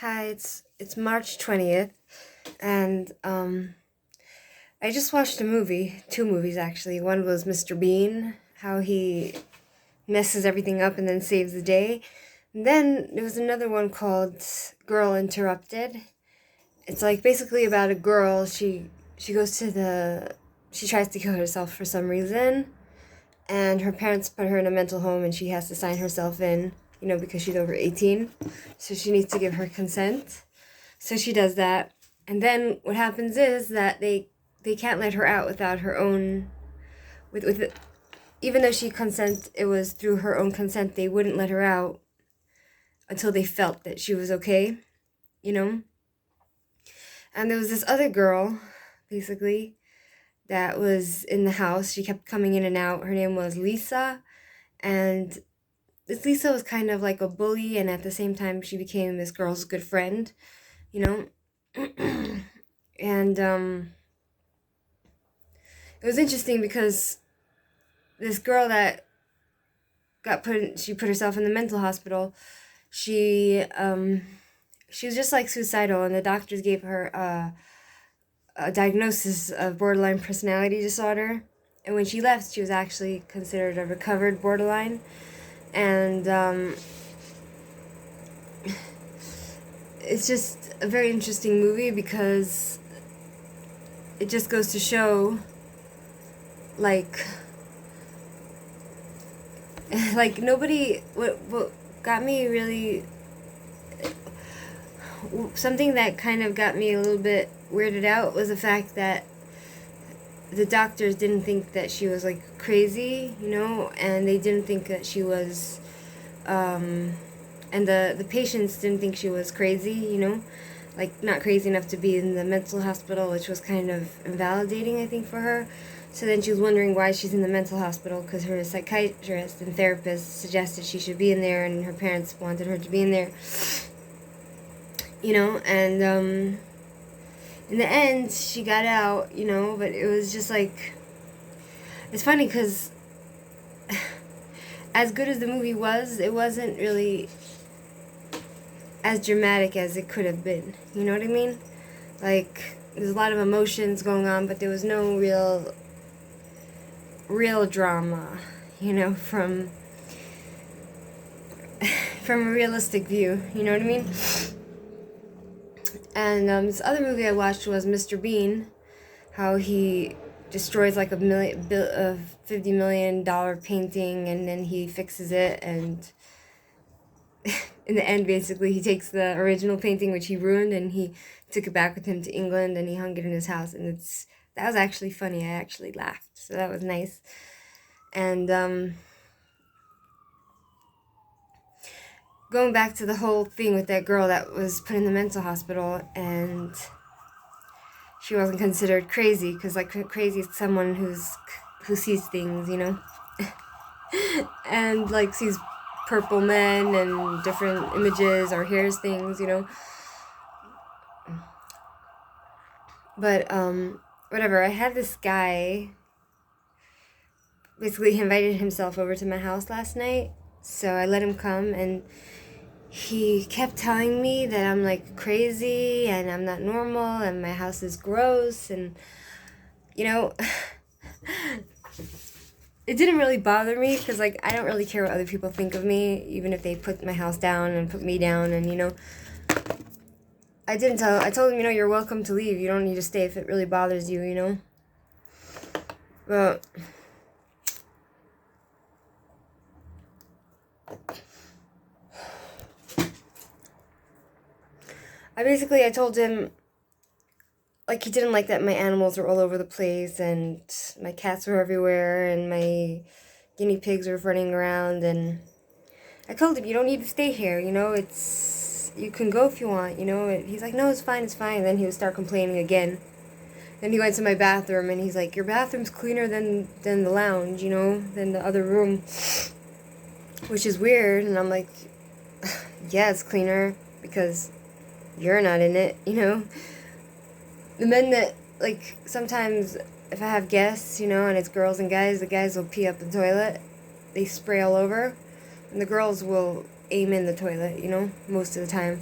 Hi, it's March 20th, and I just watched a movie, two movies actually. One was Mr. Bean, how he messes everything up and then saves the day. And then there was another one called Girl Interrupted. It's like basically about a girl. She goes to the she tries to kill herself for some reason, and her parents put her in a mental home, and she has to sign herself in, because she's over 18. So she needs to give her consent. So she does that, and then what happens is that they can't let her out without her own with even though she consent it was through her own consent. They wouldn't let her out until they felt that she was okay, you know. And there was this other girl, basically, that was in the house. She kept coming in and out. Her name was Lisa, and this Lisa was kind of like a bully, and at the same time she became this girl's good friend, you know. And it was interesting because this girl that she put herself in the mental hospital. She was just like suicidal, and the doctors gave her a diagnosis of borderline personality disorder. And when she left, she was actually considered a recovered borderline. And it's just a very interesting movie because it just goes to show, like, nobody. What got me really, something that kind of got me a little bit weirded out was the fact that the doctors didn't think that she was like crazy, and they didn't think that she was, and the patients didn't think she was crazy, like not crazy enough to be in the mental hospital, which was kind of invalidating, I think, for her. So then she was wondering why she's in the mental hospital, because her psychiatrist and therapist suggested she should be in there, and her parents wanted her to be in there, and in the end she got out, but it was just like, it's funny because as good as the movie was, it wasn't really as dramatic as it could have been. You know what I mean? Like, there's a lot of emotions going on, but there was no real drama, from from a realistic view. You know what I mean? And this other movie I watched was Mr. Bean, how he destroys like a $50 million painting, and then he fixes it, and in the end, basically, he takes the original painting, which he ruined, and he took it back with him to England, and he hung it in his house. And that was actually funny. I actually laughed, so that was nice. And going back to the whole thing with that girl that was put in the mental hospital, and she wasn't considered crazy, because like crazy is someone who sees things, and like sees purple men and different images, or hears things, But whatever. I had this guy. Basically, he invited himself over to my house last night, so I let him come, and he kept telling me that I'm like crazy and I'm not normal and my house is gross, and you know, it didn't really bother me because like I don't really care what other people think of me, even if they put my house down and put me down, and I told him, you're welcome to leave. You don't need to stay if it really bothers you. But I told him, like, he didn't like that my animals were all over the place, and my cats were everywhere, and my guinea pigs were running around, and I told him, you don't need to stay here, you can go if you want, He's like, no, it's fine. Then he would start complaining again. Then he went to my bathroom, and he's like, your bathroom's cleaner than the lounge, than the other room, which is weird. And I'm like, yeah, it's cleaner because you're not in it, The men that, like, sometimes if I have guests, and it's girls and guys, the guys will pee up the toilet. They spray all over. And the girls will aim in the toilet, most of the time.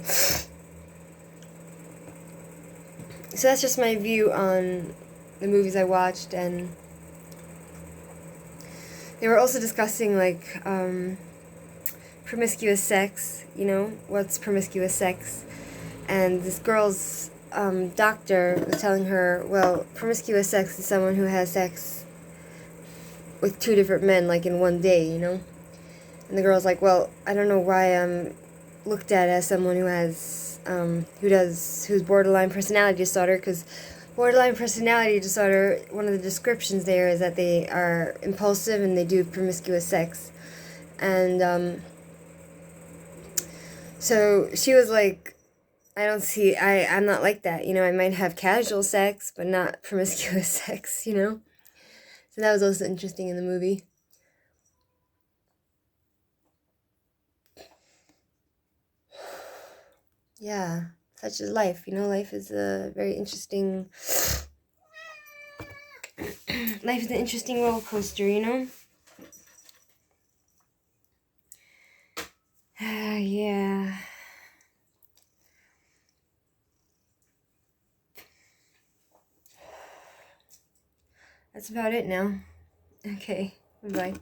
So that's just my view on the movies I watched, and they were also discussing like promiscuous sex. You know, what's promiscuous sex? And this girl's doctor was telling her, well, promiscuous sex is someone who has sex with two different men, like in one day, you know? And the girl's like, well, I don't know why I'm looked at as someone who has, who's borderline personality disorder, because borderline personality disorder, one of the descriptions there is that they are impulsive and they do promiscuous sex. And, so she was like, I'm not like that, you know, I might have casual sex, but not promiscuous sex, you know? So that was also interesting in the movie. Yeah, such is life, you know, life is a very interesting, life is an interesting roller coaster, you know? Yeah. That's about it now. Okay, bye-bye.